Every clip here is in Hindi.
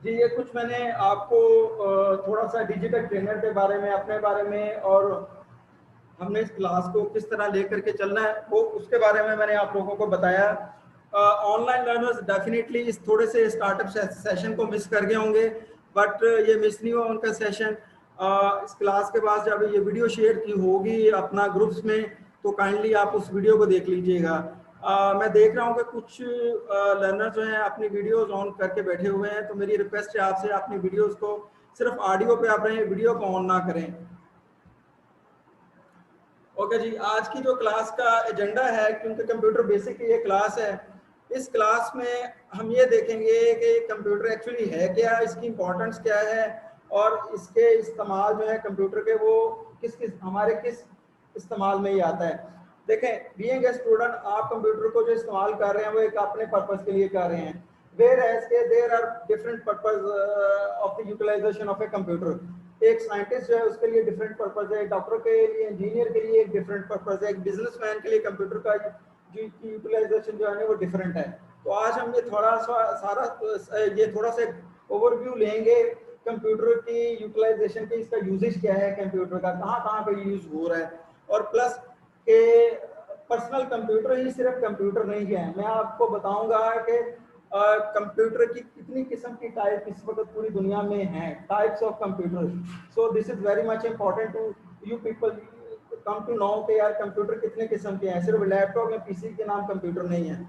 जी, ये कुछ मैंने आपको थोड़ा सा डिजिटल ट्रेनर के बारे में, अपने बारे में, और हमने इस क्लास को किस तरह लेकर के चलना है वो उसके बारे में मैंने आप लोगों को बताया। ऑनलाइन लर्नर्स डेफिनेटली इस थोड़े से स्टार्टअप सेशन को मिस कर गए होंगे, बट ये मिस नहीं हुआ उनका सेशन। इस क्लास के बाद जब ये वीडियो शेयर की होगी अपना ग्रुप्स में, तो काइंडली आप उस वीडियो को देख लीजिएगा। मैं देख रहा हूँ कि कुछ लर्नर जो हैं अपनी वीडियोस ऑन करके बैठे हुए हैं, तो मेरी रिक्वेस्ट है आपसे, अपनी वीडियोस को सिर्फ ऑडियो पे आप रहें, वीडियो को ऑन ना करें। ओके जी, आज की जो क्लास का एजेंडा है, क्योंकि कंप्यूटर बेसिक की ये क्लास है, इस क्लास में हम ये देखेंगे कि कंप्यूटर एक्चुअली है क्या, इसकी इम्पोर्टेंस क्या है, और इसके इस्तेमाल जो है कंप्यूटर के वो हमारे किस इस्तेमाल में ही आता है। देखें, बीइंग ए स्टूडेंट आप कंप्यूटर को जो इस्तेमाल कर रहे हैं वो एक अपने पर्पज़ के लिए कर रहे हैं, वेयर एज के there are different purpose of the utilization of a computer. एक साइंटिस्ट जो है उसके लिए डिफरेंट पर्पज़ है, डॉक्टर के लिए, इंजीनियर के लिए एक डिफरेंट पर्पज़ है, एक बिजनेसमैन के लिए कंप्यूटर का जो यूटिलाइजेशन जो है वो डिफरेंट है। तो आज हम ये थोड़ा सा ओवरव्यू लेंगे कंप्यूटर की यूटिलाइजेशन की, इसका यूजेज क्या है, कंप्यूटर का कहाँ कहाँ पे यूज हो रहा है, और प्लस के पर्सनल कंप्यूटर ही सिर्फ कंप्यूटर नहीं है। मैं आपको बताऊंगा कि कंप्यूटर की कितनी किस्म की टाइप इस वक्त पूरी दुनिया में हैं, types of computer. So this is very much important to you people come to know कि यार कंप्यूटर कितने किस्म के हैं, सिर्फ लैपटॉप या पीसी के नाम कंप्यूटर नहीं है।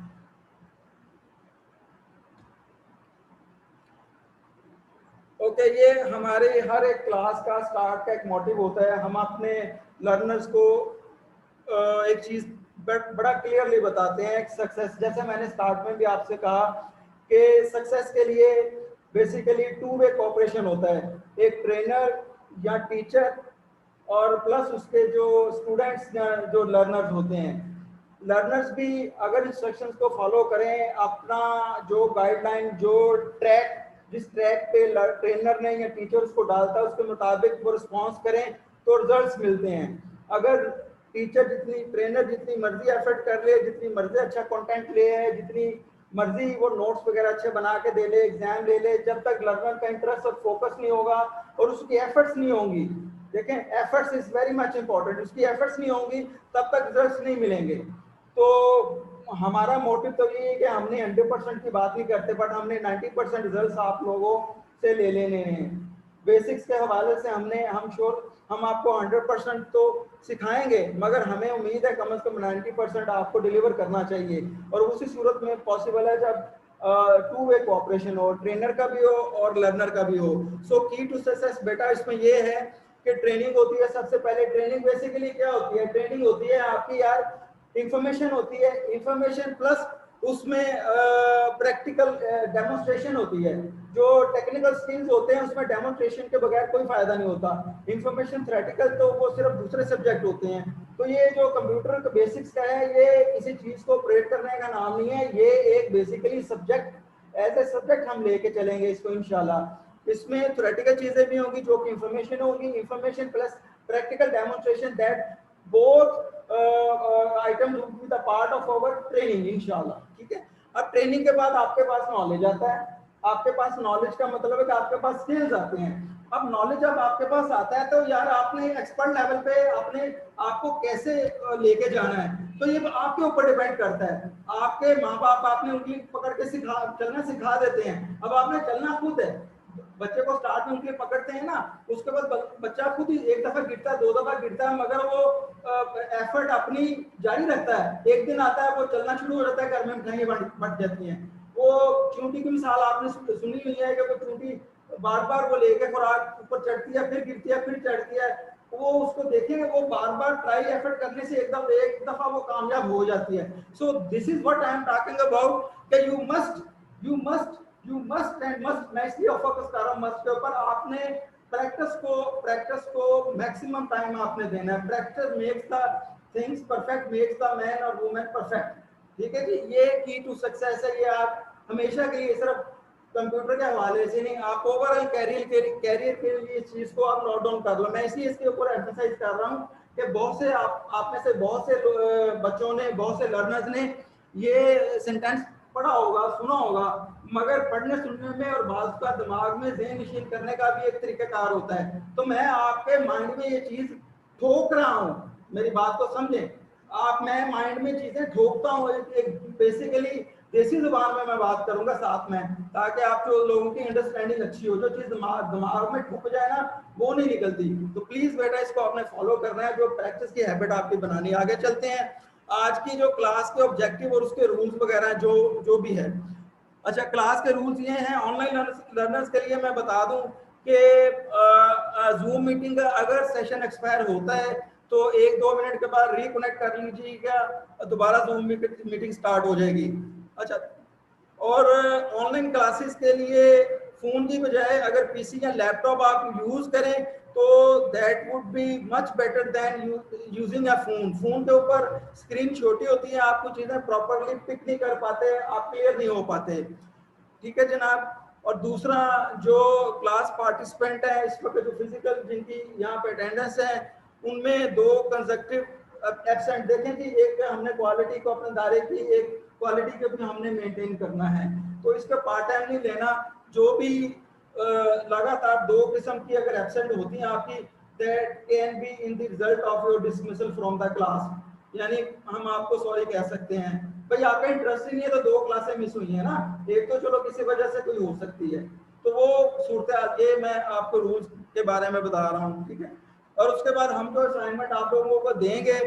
ओके, ये हमारे हर एक क्लास का स्टार्ट का एक मोटिव होता है। हम अपने लर्नर्स को एक चीज बड़ा क्लियरली बताते हैं, सक्सेस, जैसे मैंने स्टार्ट में भी आपसे कहा कि सक्सेस के लिए बेसिकली टू वे कोऑपरेशन होता है, एक ट्रेनर या टीचर और प्लस उसके जो स्टूडेंट्स जो लर्नर्स होते हैं। लर्नर्स भी अगर इंस्ट्रक्शंस को फॉलो करें, अपना जो गाइडलाइन, जो ट्रैक, जिस ट्रैक पे ट्रेनर ने या टीचर उसको डालता है उसके मुताबिक वो रिस्पॉन्स करें तो रिजल्ट्स मिलते हैं। अगर ट्रेनर जितनी मर्जी एफर्ट कर ले, जितनी मर्जी अच्छा कंटेंट ले है, जितनी मर्जी वो नोट्स वगैरह अच्छे बना के दे ले, एग्जाम ले ले, जब तक लर्नर का इंटरेस्ट और फोकस नहीं होगा और उसकी एफर्ट्स नहीं होंगी, देखें efforts is very much important, उसकी एफर्ट्स नहीं होंगी तब तक रिजल्ट्स नहीं मिलेंगे। तो हमारा मोटिव तो ये है कि हमने 100% की बात नहीं करते, बट हमने 90% रिजल्ट्स आप लोगों से ले लेने हैं। बेसिक्स के हवाले से हम आपको 100% तो सिखाएंगे, मगर हमें उम्मीद है कम से कम 90% आपको डिलीवर करना चाहिए, और उसी सूरत में पॉसिबल है जब टू वे कोऑपरेशन हो, ट्रेनर का भी हो और लर्नर का भी हो। सो की टू सक्सेस बेटा इसमें ये है कि ट्रेनिंग होती है। सबसे पहले ट्रेनिंग बेसिकली क्या होती है? ट्रेनिंग होती है आपकी यार इंफॉर्मेशन होती है, इंफॉर्मेशन प्लस उसमें प्रैक्टिकल डेमोन्स्ट्रेशन होती है। जो टेक्निकल स्किल्स होते हैं उसमें डेमोन्स्ट्रेशन के बगैर कोई फायदा नहीं होता। इंफॉर्मेशन थ्योरेटिकल तो वो सिर्फ दूसरे सब्जेक्ट होते हैं। तो ये जो कंप्यूटर का बेसिक्स का है, ये किसी चीज को ऑपरेट करने का नाम नहीं है, ये एक basically subject, as a subject हम लेके चलेंगे इसको इंशाल्लाह। इसमें थ्योरेटिकल चीजें भी होंगी जो कि इंफॉर्मेशन होगी, information plus practical demonstration, that both items will be the part of our training इंशाल्लाह। ठीक है, अब ट्रेनिंग के बाद आपके पास नॉलेज आता है। आपके पास नॉलेज का मतलब है कि आपके पास स्किल्स आते हैं। अब नॉलेज जब आपके पास आता है तो यार आपने एक्सपर्ट लेवल पे अपने आपको कैसे लेके जाना है, तो ये आपके ऊपर डिपेंड करता है। आपके माँ बाप आपने उंगली पकड़ के चलना सिखा देते हैं, अब आपने चलना खुद है। बच्चे को स्टार्ट में उंगली पकड़ते हैं ना, उसके बाद बच्चा खुद ही एक दफा गिरता है, दो दफा गिरता है, मगर वो एफर्ट अपनी जारी रखता है। एक दिन आता है वो चलना शुरू हो जाता है, घर में मिठाइयाँ बट जाती हैं। वो चूंटी की मिसाल आपने सुनी हुई है कि वो चूंटी बार बार वो लेके खुराक ऊपर चढ़ती है, फिर गिरती है, फिर चढ़ती है। वो उसको देखेंगे, वो बार बार ट्राई एफर्ट करने से एक दफा वो कामयाब हो जाती है। सो this is what I am talking about कि यू मस्ट एंड मस्ट, मैं इसलिए फोकस कर रहा हूँ मस्ट के ऊपर। आपने प्रैक्टिस को मैक्सिमम टाइम आपने देना है। Practice makes the things perfect, makes the man और वुमेन परफेक्ट। ठीक है जी, ये की टू सक्सेस है। ये आप हमेशा के लिए सिर्फ कंप्यूटर के हवाले से नहीं, आप ओवरऑल कैरियर के लिए इस चीज को आप नोट डाउन कर लो। मैं इसलिए इसके ऊपर एम्फसाइज कर रहा हूँ कि बहुत से आप में से बहुत से बच्चों ने, बहुत से लर्नर्स ने ये सेंटेंस पढ़ा होगा, सुना होगा, मगर पढ़ने सुनने में और बात का दिमाग में ज़हन नशीन करने का भी एक तरीकाकार होता है। तो मैं आपके माइंड में ये चीज़ ठोक रहा हूँ, मेरी बात को समझें आप, मैं माइंड में चीज़ें ठोकता हूँ, एक बेसिकली देसी जुबान में मैं बात करूंगा साथ में, ताकि आप जो लोगों की अंडरस्टैंडिंग अच्छी हो। जो चीज़ दिमाग में ठुक जाए ना वो नहीं निकलती। तो प्लीज़ बेटा इसको आपने फॉलो करना है, जो प्रैक्टिस की हैबिट आपकी बनानी है। आगे चलते हैं, आज की जो क्लास के ऑब्जेक्टिव और उसके रूल्स वगैरह जो जो भी है। अच्छा, क्लास के रूल्स ये हैं, ऑनलाइन लर्नर्स के लिए मैं बता दूं कि जूम मीटिंग का अगर सेशन एक्सपायर होता है तो 1-2 मिनट के बाद रिकनेक्ट कर लीजिएगा, दोबारा जूम मीटिंग स्टार्ट हो जाएगी। अच्छा, और ऑनलाइन क्लासेस के लिए फोन की बजाय अगर पीसी या लैपटॉप आप यूज करें तो that would be much better than using a phone. Phone के ऊपर स्क्रीन छोटी होती है, आपको चीजें प्रॉपरली पिक नहीं कर पाते, आप क्लियर नहीं हो पाते। ठीक है जनाब। और दूसरा, जो क्लास पार्टिसिपेंट है इस वक्त, जो फिजिकल जिनकी यहाँ पे अटेंडेंस है, उनमें 2 कंसेक्टिव एब्सेंट देखें कि एक हमने क्वालिटी को अपने दायरे की, एक क्वालिटी को भी हमने मेंटेन करना है। तो इसका पार्ट टाइम नहीं लेना। जो भी लगातार 2 किस्म की अगर एब्सेंट होती हैं आपकी, that can be in the result of your dismissal from the class, यानी हम आपको सॉरी कह सकते हैं। भाई आपका इंटरेस्ट ही नहीं है तो 2 क्लासें मिस हुई है ना, एक तो चलो किसी वजह से कोई हो सकती है, तो वो सूरत, ये मैं आपको रूल्स के बारे में बता रहा हूँ। ठीक है। और उसके बाद हम जो असाइनमेंट आप लोगों को देंगे,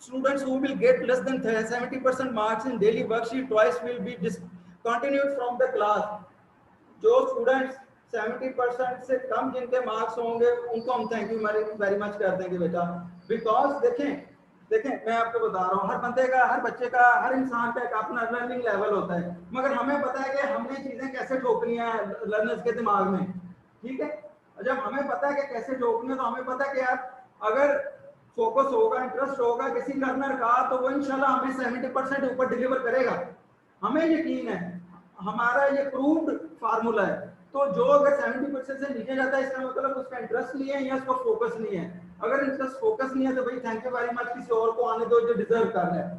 students who will get less than 70% marks in daily worksheet twice will be discontinued from the class। जो स्टूडेंट्स 70% से कम जिनके मार्क्स होंगे उनको हम थैंक यू वेरी मच कर देंगे बेटा। बिकॉज देखें मैं आपको बता रहा हूँ, हर बंदे का, हर बच्चे का, हर इंसान का एक अपना लर्निंग लेवल होता है, मगर हमें पता है कि हमने चीजें कैसे ठोकनी है लर्नर्स के दिमाग में। ठीक है। जब हमें पता है कि कैसे ठोकनी है तो हमें पता है कि यार अगर फोकस होगा, इंटरेस्ट होगा किसी लर्नर का, तो वो इंशाल्लाह हमें 70% ऊपर डिलीवर करेगा, हमें यकीन है, हमारा ये प्रूव्ड फार्मूला है। तो जो अगर 70% से नीचे जाता है इसका मतलब उसका इंटरेस्ट नहीं है या उसका फोकस नहीं है। अगर इंटरेस्ट फोकस नहीं है तो भाई थैंक यू वेरी मच, किसी और को आने दो जो डिजर्व कर रहा है।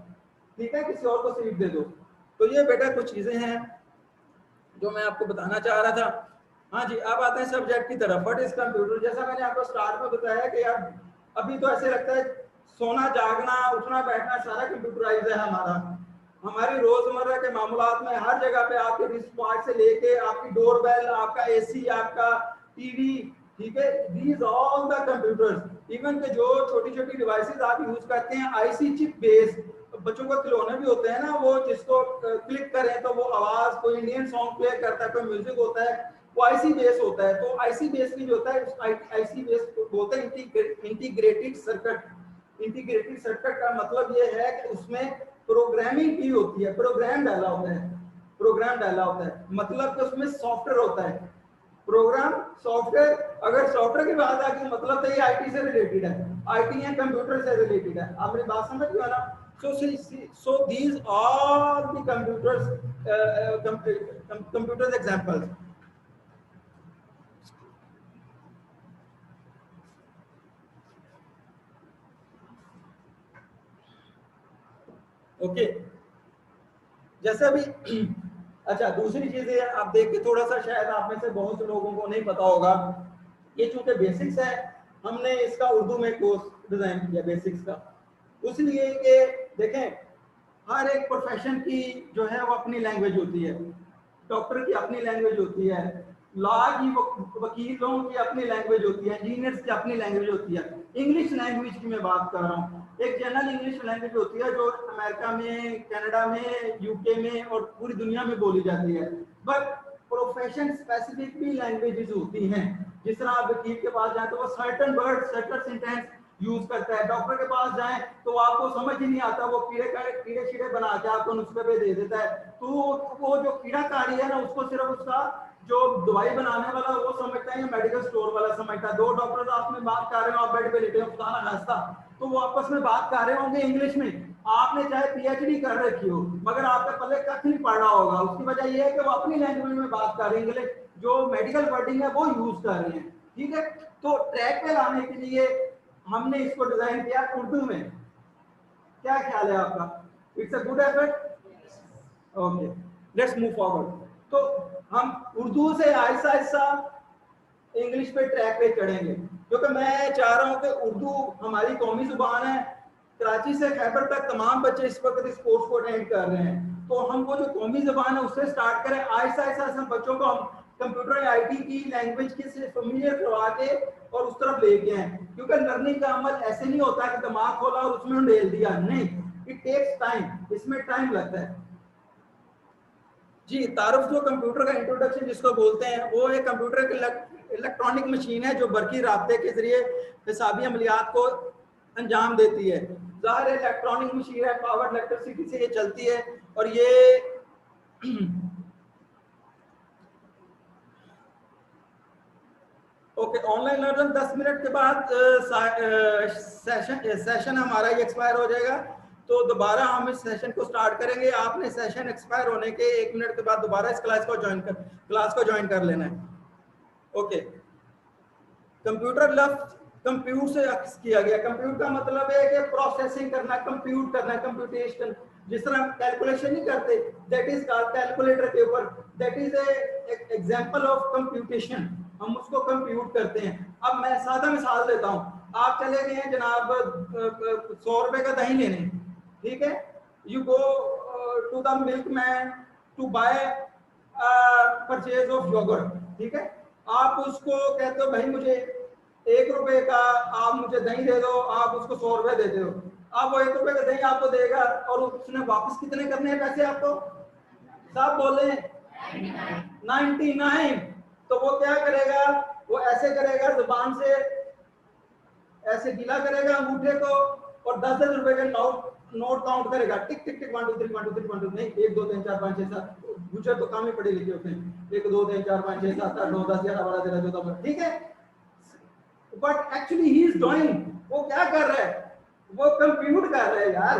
ठीक है, किसी और को सीट दे दो। तो ये बेटा कुछ चीजें हैं जो मैं आपको बताना चाह रहा था। हाँ जी, अब आते हैं सब्जेक्ट की तरफ। What is computer. जैसा मैंने आपको स्टार्ट में बताया कि यार अभी तो ऐसे लगता है सोना जागना उठना बैठना सारा कंप्यूटराइज है हमारा। हमारी रोजमर्रा के मामलात में हर जगह पे आपके रिस्ट से लेके आपकी डोरबेल, आपका एसी, आपका टीवी, ठीक है, these all the computers. Even के जो छोटी छोटी डिवाइसेस आप यूज करते हैं आईसी चिप बेस्ड, बच्चों को खिलौने भी होते हैं ना, वो जिसको क्लिक करें तो वो आवाज, कोई इंडियन सॉन्ग प्ले करता है, कोई म्यूजिक होता है, वो आईसी बेस होता है। तो आईसी बेस की जो होता है आईसी बेस बोलते हैं इंटीग्रेटेड सर्किट। इंटीग्रेटेड सर्किट का मतलब ये है कि उसमें प्रोग्रामिंग की होती है, प्रोग्राम डाला होता है, प्रोग्राम डाला होता है, मतलब कि उसमें सॉफ्टवेयर होता है, प्रोग्राम सॉफ्टवेयर। अगर सॉफ्टवेयर की बात आती है मतलब तो ये आईटी से रिलेटेड है, आईटी या कंप्यूटर से रिलेटेड है। आप मेरी बात समझ गए ना। so these all the computers examples। Okay, जैसे अभी अच्छा दूसरी चीज है, आप देख के थोड़ा सा शायद आप में से बहुत से लोगों को नहीं पता होगा, ये चूंकि बेसिक्स है, हमने इसका उर्दू में कोर्स डिजाइन किया बेसिक्स का, इसलिए कि देखें हर एक प्रोफेशन की जो है वो अपनी लैंग्वेज होती है। डॉक्टर की अपनी लैंग्वेज होती है, लॉ की वकीलों की अपनी लैंग्वेज होती है, इंजीनियर्स की अपनी लैंग्वेज होती है। इंग्लिश लैंग्वेज की मैं बात कर रहा हूँ, एक जनरल इंग्लिश लैंग्वेज होती है जो अमेरिका में, कनाडा में, यूके में और पूरी दुनिया में बोली जाती है। बट प्रोफेशन स्पेसिफिक भी लैंग्वेजेस होती हैं। जिस तरह आप वकील के पास जाए तो वो certain word, certain sentence use करता है, डॉक्टर के पास जाए तो आपको समझ ही नहीं आता, वो कीड़े शीड़े बना के आपको नुस्खे पे दे देता है। तो वो जो कीड़ाकारी है ना, उसको सिर्फ उसका जो दवाई बनाने वाला वो समझता है या मेडिकल स्टोर वाला समझता है। 2 डॉक्टर आप में बात कर रहे हो, आप बेड पे लेटे हो, खुदा ना खास्ता, तो वो आपस में बात कर रहे होंगे इंग्लिश में, आपने चाहे पीएचडी कर रखी हो मगर आपके पल्ले कख नहीं पढ़ रहा होगा। उसकी वजह यह है कि वो अपनी लैंग्वेज में बात कर रहे हैं, इंग्लिश जो मेडिकल वर्डिंग है वो यूज कर रहे हैं। ठीक है, तो ट्रैक पे लाने के लिए हमने इसको डिजाइन किया उर्दू में। क्या ख्याल है आपका? It's a good effort. Okay, let's move forward. तो हम उर्दू से आहिस्ता आहिस्ता इंग्लिश पे ट्रैक पे चढ़ेंगे, क्योंकि मैं चाह रहा हूं कि उर्दू हमारी कौमी जुबान है। कराची से खैबर तक तमाम बच्चे इस वक्त इस कोर्स को अटेंड कर रहे हैं, तो हम वो जो कौमी जुबान है उससे स्टार्ट करें। आहिस्ता आहिस्ता हम बच्चों को हम कंप्यूटर आईटी की लैंग्वेज के से फेमिलियर करवा के और उस तरफ लेके आए, क्योंकि लर्निंग का अमल ऐसे नहीं होता कि दिमाग खोला और उसमें उंडेल दिया, नहीं, इट टेक्स टाइम, इसमें टाइम लगता है। जी, तारुफ जो कंप्यूटर का इंट्रोडक्शन जिसको बोलते हैं, वो एक कंप्यूटर की इलेक्ट्रॉनिक मशीन है जो बरकी राब्ते के जरिए हिसाबी अमलियात को अंजाम देती है। ज़ाहिर है इलेक्ट्रॉनिक मशीन है, पावर इलेक्ट्रिसिटी से ये चलती है, और ये ओके, ऑनलाइन लर्निंग 10 मिनट के बाद सेशन हमारा ये एक्सपायर हो जाएगा, तो दोबारा हम इस सेशन को स्टार्ट करेंगे। आपने सेशन एक्सपायर होने के 1 मिनट के बाद दोबारा इस क्लास को ज्वाइन कर लेना है। ओके, कंप्यूटर लफ्ज कंप्यूट से अक्स किया गया। कंप्यूट का मतलब है कि प्रोसेसिंग करना, कंप्यूट करना, कंप्यूटेशन। जिस तरह कैलकुलेशन नहीं करते, दैट इज कॉल्ड कैलकुलेटर के ऊपर, that is a example of computation, हम उसको कंप्यूट करते हैं। अब मैं सादा मिसाल देता हूँ। आप चले गए हैं जनाब 100 रुपए का दही लेने, ठीक है, you go to the milk man to buy purchase of yogurt, ठीक है, आप उसको कहते हो भाई मुझे 1 रुपए का आप मुझे दही दे दो, आप उसको 100 रुपए देते हो। आप वो 1 रुपए का दही आपको देगा और उसने वापस कितने करने हैं पैसे आपको, सब बोले 99। तो वो क्या करेगा, वो ऐसे करेगा, जुबान से ऐसे गीला करेगा अंगूठे को और 10-10 रुपए के नोट काउंट करेगा, टिक टिक टिक 1 2 3 1 2 3 1 2 नहीं, 1 2 3 4 5 6 7, गुजर तो काम ही पढ़े लिखे होते हैं, 1 2 3 4 5 6 7 8 9 10 11 12 13 14, ठीक है, but actually he is doing, वो क्या कर रहा है, वो कंप्यूट कर रहा है यार,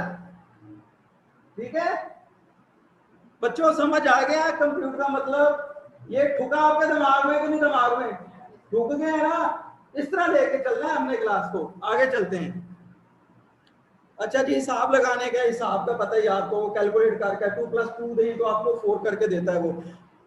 ठीक है। बच्चों समझ आ गया कंप्यूटर का मतलब, ये ठुका आपके दिमाग में कि नहीं, दिमाग में ठुक गया ना, इस तरह लेके चलना है हमने क्लास को, आगे चलते हैं। अच्छा जी, हिसाब लगाने का, हिसाब का पता ही आपको, कैलकुलेट करके 2 + 2 दें तो आपको 4 करके देता है वो।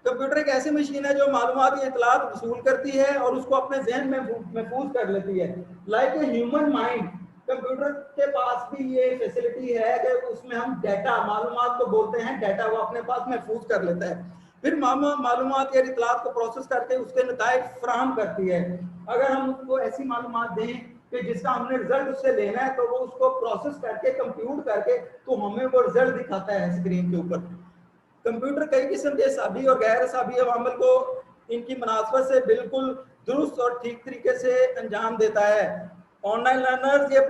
कंप्यूटर एक ऐसी मशीन है जो मालूमात की इतलात वसूल करती है और उसको अपने जहन में महफूज कर लेती है, like a human mind. Computer के पास भी ये फैसिलिटी है कि उसमें हम डाटा, मालूमात को बोलते हैं डाटा, वो अपने पास महफूज कर लेता है, फिर मालूमात या इतलात को प्रोसेस करके उसके नताइज फराहम करती है। अगर हम उसको ऐसी मालूमात दें कि जिसका हमने रिजल्ट उससे लेना है, तो वो उसको प्रोसेस करके कंप्यूट करके तो हमें वो रिजल्ट दिखाता है स्क्रीन के ऊपर। कंप्यूटर कई किस्म के हिसाबी और गैर हिसाबी अवामल को इनकी मुनासबत से बिल्कुल दुरुस्त और ठीक तरीके से अंजाम देता है। ऑनलाइन लर्नर्स, ये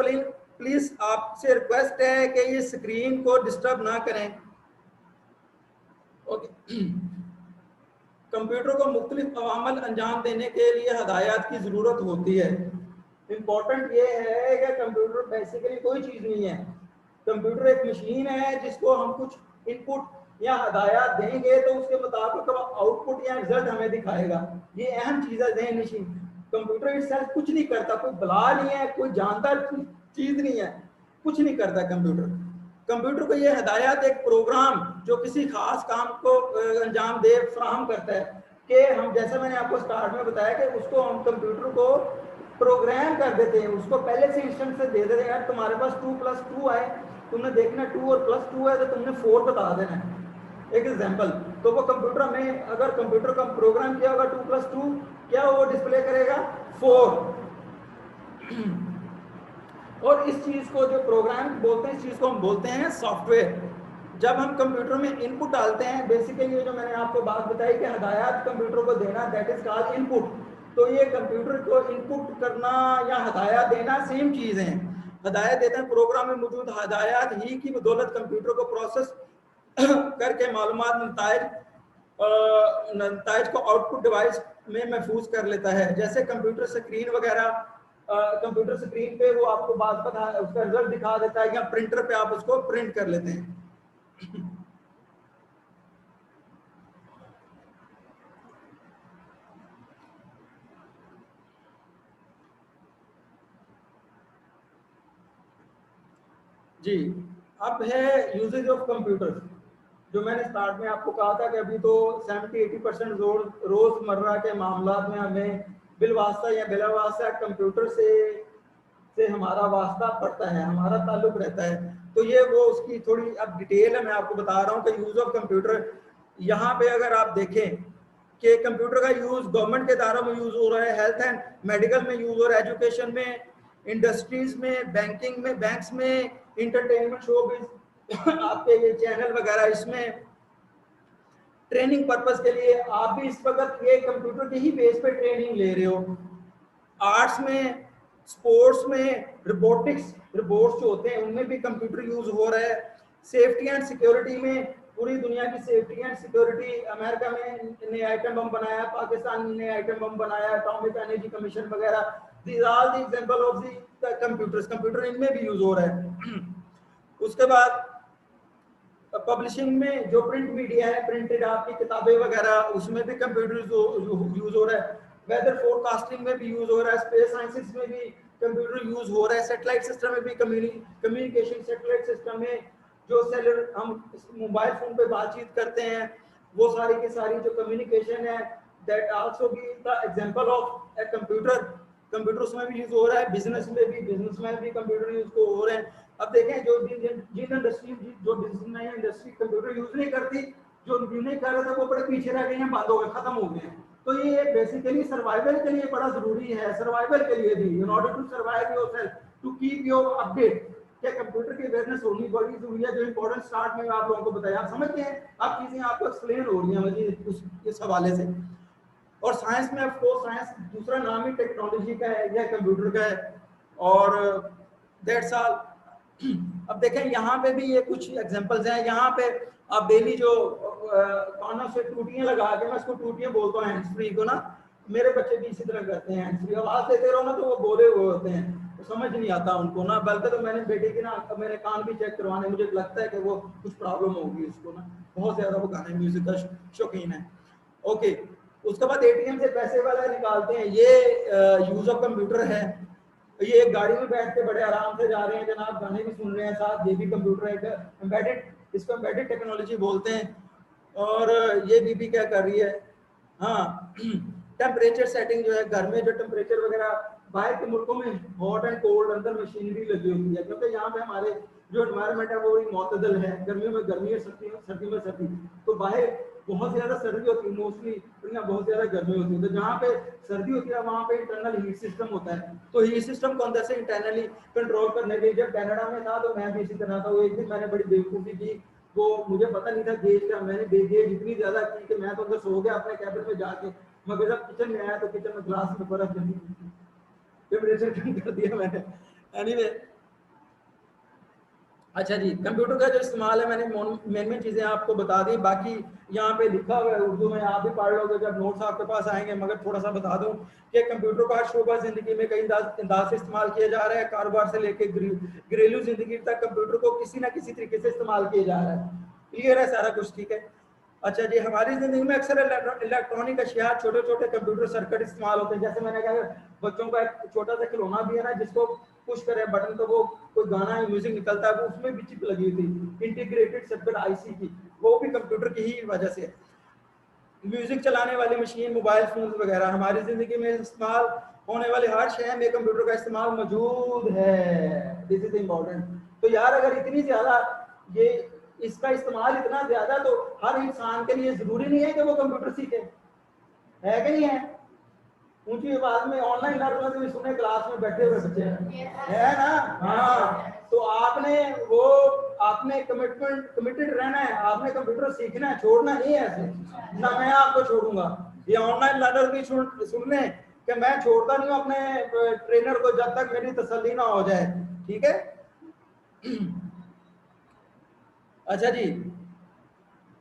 प्लीज आपसे रिक्वेस्ट है कि ये स्क्रीन को डिस्टर्ब ना करें। ओके, कंप्यूटर को मुख्तलिफ अवामल अंजाम देने के लिए हदायत की ज़रूरत होती है। इम्पोर्टेंट ये है कि कंप्यूटर बेसिकली कोई चीज़ नहीं है, कंप्यूटर एक मशीन है जिसको हम कुछ इनपुट या हदायत देंगे तो उसके मुताबिक आउटपुट या रिजल्ट हमें दिखाएगा। ये अहम चीज़ है ज़हन नशीन। कंप्यूटर इससे कुछ नहीं करता, कोई बला नहीं है, कोई जानदार चीज़ नहीं है, कुछ नहीं करता कंप्यूटर। कंप्यूटर को ये हदायत एक प्रोग्राम जो किसी खास काम को अंजाम दे फराहम करता है, कि हम, जैसे मैंने आपको स्टार्ट में बताया कि उसको हम कंप्यूटर को प्रोग्राम कर देते हैं, उसको पहले से इंस्टेंट से दे देते हैं, यार तुम्हारे पास 2 + 2 आए, तुमने देखना 2 और +2 है तो तुमने 4 बता देना है, एक एग्जांपल। तो वो कंप्यूटर में अगर कंप्यूटर का प्रोग्राम किया होगा 2 + 2, क्या वो डिस्प्ले करेगा 4। और इस चीज को जो प्रोग्राम बोलते हैं, इस चीज को हम बोलते हैं सॉफ्टवेयर। जब हम कंप्यूटर में इनपुट डालते हैं, बेसिकली जो मैंने आपको बात बताई कि हदायत कंप्यूटर को देना, दैट इज कॉल्ड इनपुट। तो ये कंप्यूटर को इनपुट करना या हदायत देना सेम चीज है। हदायत देते हैं, प्रोग्राम में मौजूद हदायत ही की बदौलत कंप्यूटर को प्रोसेस करके मालूमात नताइज को आउटपुट डिवाइस में महफूज कर लेता है। जैसे कंप्यूटर स्क्रीन वगैरह, कंप्यूटर स्क्रीन पे वो आपको बात पता है, उसका रिजल्ट दिखा देता है, या प्रिंटर पे आप उसको प्रिंट कर लेते हैं। जी, अब है यूजेज ऑफ कंप्यूटर। जो मैंने स्टार्ट में आपको कहा था कि अभी तो 70-80% रोजमर्रा के मामला में हमें बिलवास्ता या बिलावास्ता कंप्यूटर से हमारा वास्ता पड़ता है, हमारा ताल्लुक रहता है। तो ये वो उसकी थोड़ी अब डिटेल है, मैं आपको बता रहा हूँ कि यूज ऑफ कंप्यूटर। यहाँ पे अगर आप देखें कि कंप्यूटर का यूज गवर्नमेंट के इदारों में यूज हो रहा है, हेल्थ एंड मेडिकल में यूज हो रहा है, एजुकेशन में, इंडस्ट्रीज में, बैंकिंग में, बैंक्स में, इंटरटेनमेंट शोबिज आपके ये चैनल वगैरह, इसमें ट्रेनिंग पर्पस के लिए आप भी इस वक्त ये कंप्यूटर के ही बेस पे ट्रेनिंग ले रहे हो। आर्ट्स में, स्पोर्ट्स में, रोबोटिक्स, रोबोट्स जो होते हैं उनमें भी कंप्यूटर यूज हो रहा है। सेफ्टी एंड सिक्योरिटी में, पूरी दुनिया की सेफ्टी एंड सिक्योरिटी, अमेरिका में ने आइटम बम बनाया, पाकिस्तान ने आइटम बम बनाया, एटॉमिक एनर्जी कमीशन वगैरह, these are the example of the computers, computer इनमें भी यूज हो रहा है। उसके बाद पब्लिशिंग में जो प्रिंट मीडिया है, प्रिंटेड आपकी किताबें वगैरह, उसमें भी कंप्यूटर यूज हो रहा है। वेदर फोरकास्टिंग में भी यूज हो रहा है, स्पेस साइंसेस में भी कंप्यूटर यूज हो रहा है, सैटेलाइट सिस्टम में भी, कम्युनिकेशन सैटेलाइट सिस्टम में जो सेलर हम मोबाइल फोन पे बातचीत करते हैं, वो सारी की सारी जो कम्युनिकेशन है, that also be the example of a computer. Computer उसमें भी यूज हो रहा है, बिजनेस में भी कंप्यूटर यूज हो रहे हैं। अब देखें जो जिन इंडस्ट्री, जो बिजनेस इंडस्ट्री कंप्यूटर यूज नहीं करती, जो नहीं कर रहे थे वो बड़े पीछे रह गए हैं, बंद हो गए, खत्म हो गए हैं। तो ये बेसिकली सर्वाइवल के लिए बड़ा जरूरी है, सर्वाइवल के लिए भी, in order to survive yourself, to keep your update. क्या कंप्यूटर की अवेयरनेस होनी बड़ी जरूरी है, जो इंपॉर्टेंट स्टार्ट में आप लोगों को बताया, आप समझते हैं, आप चीजें आपको एक्सप्लेन हो रही हैं मुझे इस हवाले से। और साइंस में ऑफ कोर्स, साइंस दूसरा नाम ही टेक्नोलॉजी का है या कंप्यूटर का है, और दैट्स ऑल। अब देखें यहाँ पे भी ये कुछ एग्जांपल्स हैं। यहाँ पे आप डेली जो कानों से टूटियां लगा के, मैं इसको टूटियां बोलता हूँ हैंड्स फ्री को ना, मेरे बच्चे भी इसी तरह करते हैं, हैंड्स फ्री आवाज देते रहो ना तो वो बोले हुए होते हैं, तो समझ नहीं आता उनको ना। बल्कि तो मैंने बेटे की ना मेरे कान भी चेक करवाने, मुझे लगता है कि वो कुछ प्रॉब्लम होगी उसको ना, बहुत ज्यादा वो गाने म्यूजिक का शौकीन है। ओके, उसके बाद एटीएम से पैसे वाला निकालते हैं, ये यूज ऑफ कंप्यूटर है। ये एक गाड़ी में बैठ के बड़े आराम से जा रहे हैं जनाब, गाने भी सुन रहे हैं साथ, ये भी कंप्यूटर है, एम्बेडेड, इसको एम्बेडेड टेक्नोलॉजी बोलते हैं। और ये बीबी क्या कर रही है, हाँ टेम्परेचर सेटिंग जो है, घर में जो टेम्परेचर वगैरह, बाहर के मुल्कों में हॉट एंड कोल्ड अंदर मशीनरी लगी होती है, क्योंकि यहाँ पे हमारे जो एनवायरनमेंट है वो मुतदल है, गर्मियों में गर्मी है, सर्दियों में सर्दी। तो बाहर बहुत ज्यादा सर्दी होती है मोस्टली, बहुत ज्यादा गर्मी होती है। तो जहाँ पे सर्दी होती है वहाँ पे इंटरनल हीट सिस्टम होता है। तो हीट सिस्टम को अंदर से इंटरनली कंट्रोल करने के लिए, जब कनाडा में था तो मैं भी इसी तरह था। वो एक दिन मैंने बड़ी बेवकूफ़ी की, वो मुझे पता नहीं था गेज का, मैंने गेज इतनी ज्यादा की कि मैं तो अंदर सो गया अपने कैबिन में जाके, मगर जब किचन में आया तो किचन में ग्लास में बर्फ जमी, टेम्परेचर कम कर दिया मैंने। एनीवे, अच्छा जी, कंप्यूटर का जो इस्तेमाल है, मैंने मेन चीज़ें आपको बता दी, बाकी यहाँ पे लिखा हुआ है उर्दू में, आप भी पढ़ लोगे जब नोट्स आपके पास आएंगे। मगर थोड़ा सा बता दूं कि कंप्यूटर का शोबा ज़िंदगी में कई अंदाज से इस्तेमाल किया जा रहा है, कारोबार से लेकर घरेलू ज़िंदगी तक कंप्यूटर को किसी ना किसी तरीके से इस्तेमाल किया जा रहा है। क्लियर है सारा कुछ, ठीक है। अच्छा जी, हमारी ज़िंदगी में अक्सर इलेक्ट्रॉनिक अशिया, छोटे छोटे कंप्यूटर सर्किट इस्तेमाल होते हैं। जैसे मैंने कहा, बच्चों का एक छोटा सा खिलौना भी है ना, जिसको पुश करे बटन तो वो कोई गाना या म्यूजिक निकलता है, वो उसमें भी चिप लगी थी, इंटीग्रेटेड सर्किट आईसी की, वो भी कंप्यूटर की ही वजह से। म्यूजिक चलाने वाली मशीन, मोबाइल फोन वगैरह, हमारी जिंदगी में इस्तेमाल होने वाले हर शय में कंप्यूटर का इस्तेमाल मौजूद है। This is important. तो यार अगर इतनी ज्यादा ये इसका इस्तेमाल इतना ज्यादा, तो हर इंसान के लिए जरूरी नहीं है कि वो कंप्यूटर सीखे, है कि नहीं है? ऊंची आवाज में ऑनलाइन लर्निंग भी सुने, क्लास में बैठे हुए बच्चे है ना। हाँ, तो आपने कमिटेड रहना है, आपने कंप्यूटर सीखना है, छोड़ना नहीं है ऐसे ना। मैं आपको छोड़ूंगा, ये ऑनलाइन लर्नर भी सुनने कि मैं छोड़ता नहीं हूँ अपने ट्रेनर को जब तक मेरी तसल्ली ना हो जाए, ठीक है। अच्छा जी,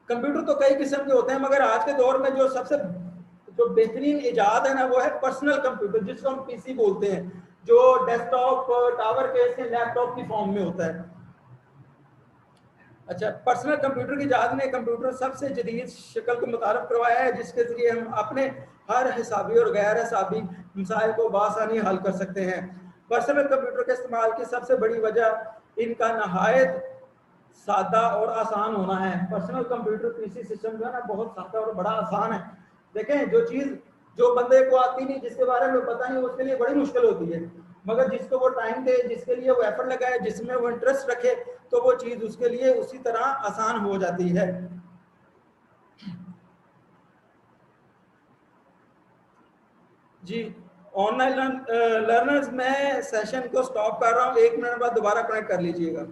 कंप्यूटर तो कई किस्म के होते हैं, मगर आज के दौर में जो सबसे जो बेहतरीन इजाद है ना, वो है पर्सनल कंप्यूटर, जिसको हम पीसी बोलते हैं, जो डेस्कटॉप टावर केस के लैपटॉप की फॉर्म में होता है। अच्छा, पर्सनल कंप्यूटर की इजाद ने कंप्यूटर सबसे जदीद शक्ल को मुतारफ करवाया है, जिसके जरिए हम अपने हर हिसाबी और गैर हिसाबी मसाइल को बआसानी हल कर सकते हैं। पर्सनल कंप्यूटर के इस्तेमाल की सबसे बड़ी वजह इनका नहायत सादा और आसान होना है। पर्सनल कंप्यूटर पीसी सिस्टम जो है ना बहुत सादा और बड़ा आसान है। देखें जो चीज जो बंदे को आती नहीं, जिसके बारे में पता नहीं, उसके लिए बड़ी मुश्किल होती है, मगर जिसको वो टाइम दे, जिसके लिए वो एफर्ट लगाए, जिसमें वो इंटरेस्ट रखे, तो वो चीज उसके लिए उसी तरह आसान हो जाती है। जी, ऑनलाइन लर्नर्स, मैं सेशन को स्टॉप कर रहा हूँ, 1 मिनट बाद दोबारा कनेक्ट कर लीजिएगा।